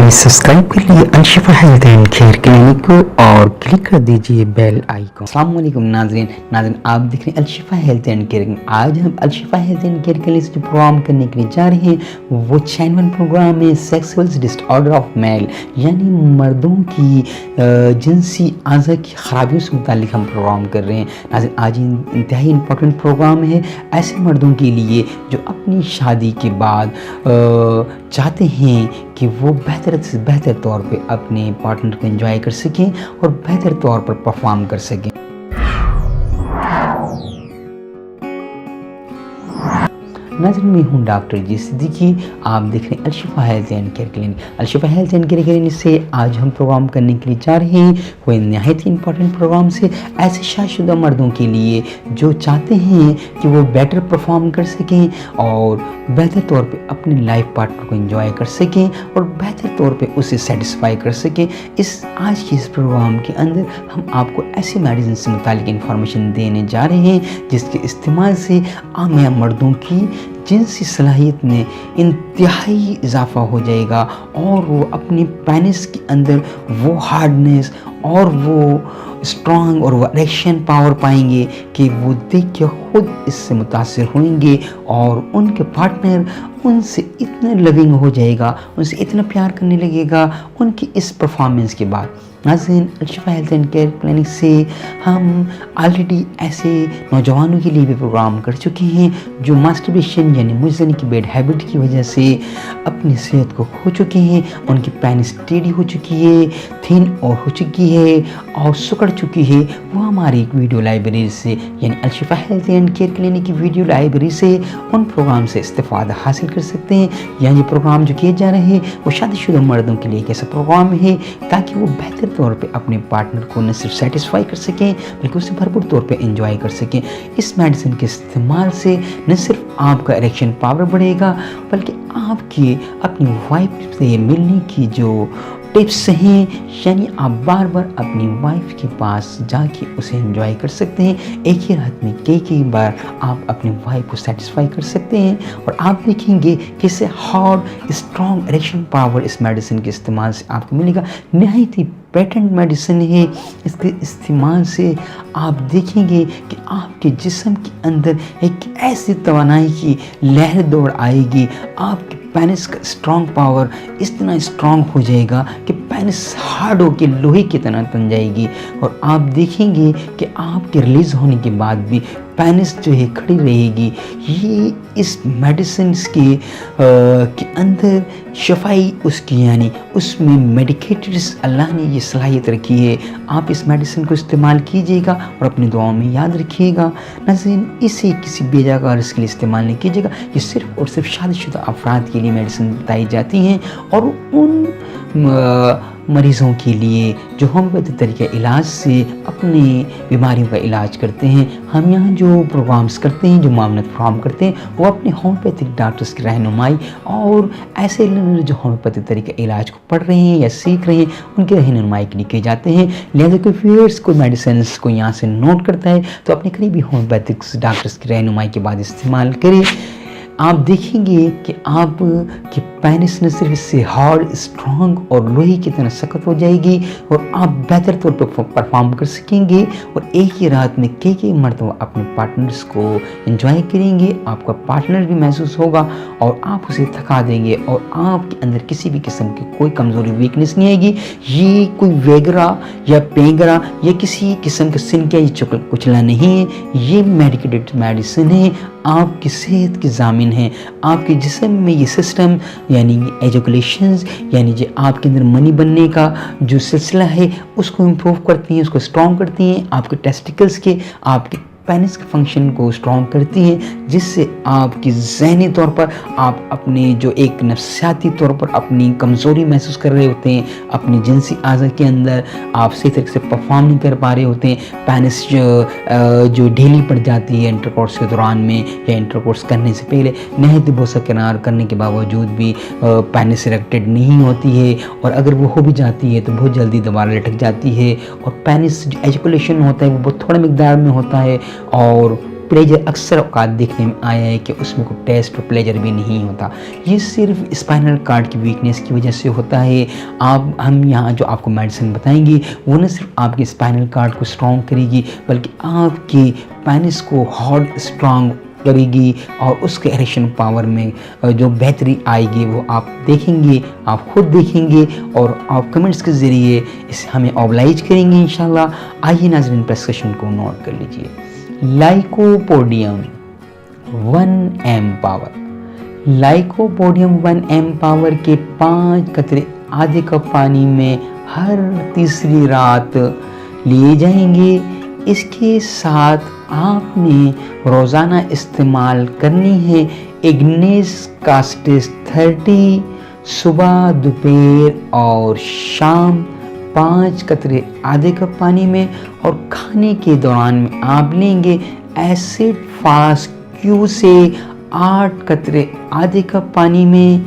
Subscribe कर लीजिए Alshifa health and care clinic को और क्लिक कर दीजिए बेल आइकन। अस्सलाम वालेकुम नाज़रीन आप देख रहे हैं अलशिफा हेल्थ एंड केयर। आज हम अलशिफा हेल्थ एंड केयर के लिए जो प्रोग्राम करने के लिए जा रहे हैं वो चैनल प्रोग्राम है सेक्सुअल डिसऑर्डर ऑफ मेल, यानी मर्दों की जिनसी आज़ा की खराबियों से मुतालिक हम प्रोग्राम कर रहे हैं। नाज़रीन आज इंतहाई इंपॉर्टेंट प्रोग्राम है ऐसे मर्दों के लिए जो अपनी शादी के बाद चाहते हैं कि वो बेहतर से बेहतर तौर पे अपने पार्टनर को एंजॉय कर सकें और बेहतर तौर पर परफॉर्म कर सकें। नाज़रीन मैं हूँ डॉक्टर जी सिद्दीकी, आप देख रहे हैं Alshifa health and care clinic. Alshifa health and care clinic से आज हम प्रोग्राम करने के लिए जा रहे हैं वो नहायत इंपॉर्टेंट प्रोग्राम से ऐसे शादीशुदा मर्दों के लिए जो चाहते हैं कि वो बेटर परफॉर्म कर सकें और बेहतर तौर पे अपने लाइफ पार्टनर को एंजॉय कर सकें और बेहतर तौर पे उसे सेटिस्फाई कर सकें। आज के इस प्रोग्राम के अंदर हम आपको ऐसी मेडिसिन से मुतालिक इंफॉर्मेशन देने जा रहे हैं जिसके इस्तेमाल से आम मर्दों की जिनसी सलाहियत में इंतहाई इजाफा हो जाएगा और वो अपनी पेनिस के अंदर वो हार्डनेस और वो स्ट्रॉन्ग और वो इरेक्शन पावर पाएंगे कि वो देख के खुद इससे मुतासिर होंगे और उनके पार्टनर उनसे इतना लविंग हो जाएगा, उनसे इतना प्यार करने लगेगा उनकी इस परफॉर्मेंस के बाद। नाज़रीन Alshifa health and care clinic से हम ऑलरेडी ऐसे नौजवानों के लिए भी प्रोग्राम कर चुके हैं जो मास्टरबेशन यानी मुजनी की बैड हैबिट की वजह से अपनी सेहत को खो चुके हैं, उनकी पेनिस टेढ़ी हो चुकी है, थिन और हो चुकी है और सुकड़ चुकी है। वो हमारी एक वीडियो लाइब्रेरी से यानी Alshifa health and care clinic की वीडियो लाइब्रेरी से उन प्रोग्राम से इस्तेफादा हासिल कर सकते हैं। यानी प्रोग्राम जो किए जा रहे हैं वो शादीशुदा मर्दों के लिए एक ऐसा प्रोग्राम है ताकि वो बेहतर तौर पे अपने पार्टनर को न सिर्फ सेटिस्फाई कर सकें बल्कि उसे भरपूर तौर पे एंजॉय कर सकें। इस मेडिसिन के इस्तेमाल से न सिर्फ आपका इरेक्शन पावर बढ़ेगा बल्कि आपकी अपनी वाइफ से मिलने की जो टिप्स हैं, यानी आप बार बार अपनी वाइफ के पास जाके उसे एंजॉय कर सकते हैं। एक ही रात में कई बार आप अपनी वाइफ को सेटिस्फाई कर सकते हैं और आप देखेंगे कि इससे हार्ड स्ट्रॉन्ग इरेक्शन पावर इस मेडिसिन के इस्तेमाल से आपको मिलेगा। नहायत ही पेटेंट मेडिसिन है, इसके इस्तेमाल से आप देखेंगे कि आपके जिस्म के अंदर एक ऐसी तवानाई की लहर दौड़ आएगी, आपके पेनिस का स्ट्रॉन्ग पावर इतना स्ट्रॉन्ग हो जाएगा कि पेनिस हार्ड होकर लोहे की तरह बन जाएगी और आप देखेंगे कि आपके रिलीज़ होने के बाद भी पेनिस जो है खड़ी रहेगी। ये इस मेडिसिन के अंदर शफाई उसकी यानी उसमें मेडिकेटेड अल्लाह ने ये सलाहियत रखी है। आप इस मेडिसिन को इस्तेमाल कीजिएगा और अपनी दुआओं में याद रखिएगा। नाज़रीन इसे किसी बेजा गर्ज के लिए इस्तेमाल नहीं कीजिएगा, ये सिर्फ और सिर्फ शादीशुदा अफराद के लिए मेडिसिन बताई जाती हैं और उन मरीज़ों के लिए जो होम्योपैथिक तरीके इलाज से अपने बीमारियों का इलाज करते हैं। हम यहाँ जो प्रोग्राम्स करते हैं, जो मामलत फराहम करते हैं वो अपने होम्योपैथिक डॉक्टर्स की रहनुमाई और ऐसे जो होम्योपैथिक तरीके इलाज को पढ़ रहे हैं या सीख रहे हैं उनकी रहनुमाई के लिए किए जाते हैं। लिहाजा कोई व्यूअर्स कोई मेडिसिन को यहाँ से नोट करता है तो अपने करीबी होम्योपैथिक डॉक्टर्स की रहनुमाई के बाद इस्तेमाल करें। आप देखेंगे कि आप की पेनिस न सिर्फ इससे हार्ड स्ट्रॉन्ग और लोहे की तरह सख्त हो जाएगी और आप बेहतर तौर पर परफॉर्म कर सकेंगे और एक ही रात में कई मरतबा अपने पार्टनर्स को एंजॉय करेंगे। आपका पार्टनर भी महसूस होगा और आप उसे थका देंगे और आपके अंदर किसी भी किस्म की कोई कमज़ोरी वीकनेस नहीं आएगी। ये कोई वेगरा या पेंगरा या किसी किस्म का सिनका या कुचला नहीं है, ये मेडिकेटेड मेडिसिन है, आपकी सेहत की ज़ामिन है। आपके जिस्म में ये सिस्टम यानी एजुकेशंस यानी जो आपके अंदर मनी बनने का जो सिलसिला है उसको इम्प्रूव करती हैं, उसको स्ट्रॉन्ग करती हैं। आपके टेस्टिकल्स के आपके पेनिस के फंक्शन को स्ट्रॉन्ग करती हैं जिससे आपकी ज़हनी तौर पर आप अपने जो एक नफ्सियाती तौर पर अपनी कमज़ोरी महसूस कर रहे होते हैं, अपनी जिनसी आज़ा के अंदर आप सही तरीके से परफॉर्म नहीं कर पा रहे होते हैं, पेनिस जो ढीली पड़ जाती है इंटरकोर्स के दौरान में या इंटरकोर्स करने से पहले नहायत बोसा किनार करने के बावजूद भी पेनिस इरेक्टेड नहीं होती है और अगर वो हो भी जाती है तो बहुत जल्दी दोबारा लटक जाती है और पेनिस जो एजुकेशन होता है वो बहुत थोड़ा मिकदार में होता है और प्लेजर अक्सर औकात देखने में आया है कि उसमें कोई टेस्ट और प्लेजर भी नहीं होता। ये सिर्फ स्पाइनल कार्ड की वीकनेस की वजह से होता है। हम यहाँ जो आपको मेडिसिन बताएंगे वो न सिर्फ आपके स्पाइनल कार्ड को स्ट्रॉन्ग करेगी बल्कि आपके पेनिस को हार्ड स्ट्रॉन्ग करेगी और उसके इरेक्शन पावर में जो बेहतरी आएगी वो आप देखेंगे, आप खुद देखेंगे और आप कमेंट्स के ज़रिए इसे हमें ऑब्लाइज करेंगे इंशाल्लाह। आइए नाज़रीन प्रेस्क्रिप्शन को नोट कर लीजिए। Lycopodium 1 power. लाइकोपोडियम 1 पावर के 5 कतरे आधे कप पानी में हर तीसरी रात लिए जाएंगे। इसके साथ आपने रोज़ाना इस्तेमाल करनी है इग्निस कास्टिस 30 सुबह, दोपहर और शाम 5 कतरे आधे कप पानी में, और खाने के दौरान में आप लेंगे एसिड फास्ट क्यू से 8 कतरे आधे कप पानी में।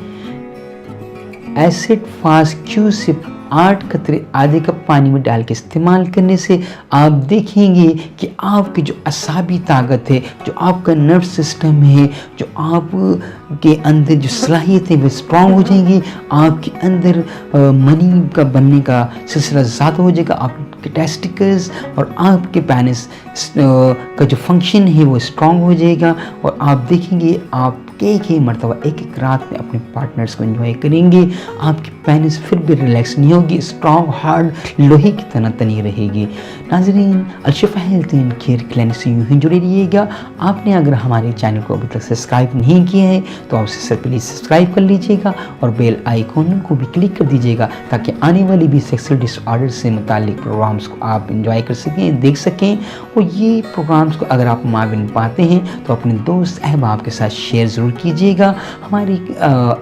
एसिड फास्ट क्यू से 8 कतरे आधे कप पानी में डाल के इस्तेमाल करने से आप देखेंगे कि आपकी जो असाबी ताकत है, जो आपका नर्व सिस्टम है, जो आपके अंदर जो सलाहियत है वो स्ट्रॉन्ग हो जाएंगी। आपके अंदर मनी का बनने का सिलसिला ज़्यादा हो जाएगा। आपके टेस्टिकल्स और आपके पेनिस का जो फंक्शन है वो स्ट्रॉन्ग हो जाएगा और आप देखेंगे आप एक मरतबा एक रात में अपने पार्टनर्स को एंजॉय करेंगे। आपकी पेनिस फिर भी रिलैक्स नहीं होगी, स्ट्रॉन्ग हार्ड लोहे की तरह तनी रहेगी। नाज़रीन, Alshifa health and care clinic से यूं ही जुड़े रहिएगा। आपने अगर हमारे चैनल को अभी तक सब्सक्राइब नहीं किया है तो आप इसे प्लीज़ सब्सक्राइब कर लीजिएगा और बेल आइकॉन को भी क्लिक कर दीजिएगा ताकि आने वाली भी सेक्सुअल डिसऑर्डर से मुतालिक प्रोग्राम्स को आप एंजॉय कर सकें, देख सकें। और ये प्रोग्राम्स को अगर आप माविन पाते हैं तो अपने दोस्त अहबाब के साथ शेयर ज़रूर कीजिएगा, हमारी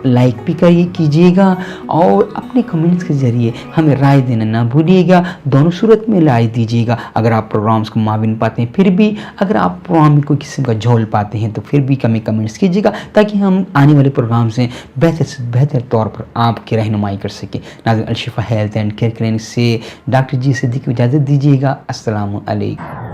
लाइक भी कीजिएगा और अपने कमेंट्स के ज़रिए हमें राय देना ना भूलिएगा। दोनों सूरत में राय दीजिएगा। अगर आप प्रोग्राम्स को माविन पाते हैं फिर भी, अगर आप प्रोग्राम में कोई किस्म का झोल पाते हैं तो फिर भी हमें कमेंट्स कीजिएगा ताकि हम आने वाले प्रोग्राम से बेहतर तौर पर आपकी रहनुमाई कर सकें। नाज़रीन, Alshifa health and care clinic से डॉक्टर जी सिद्दीकी को इजाज़त दीजिएगा। अस्सलामु अलैकुम।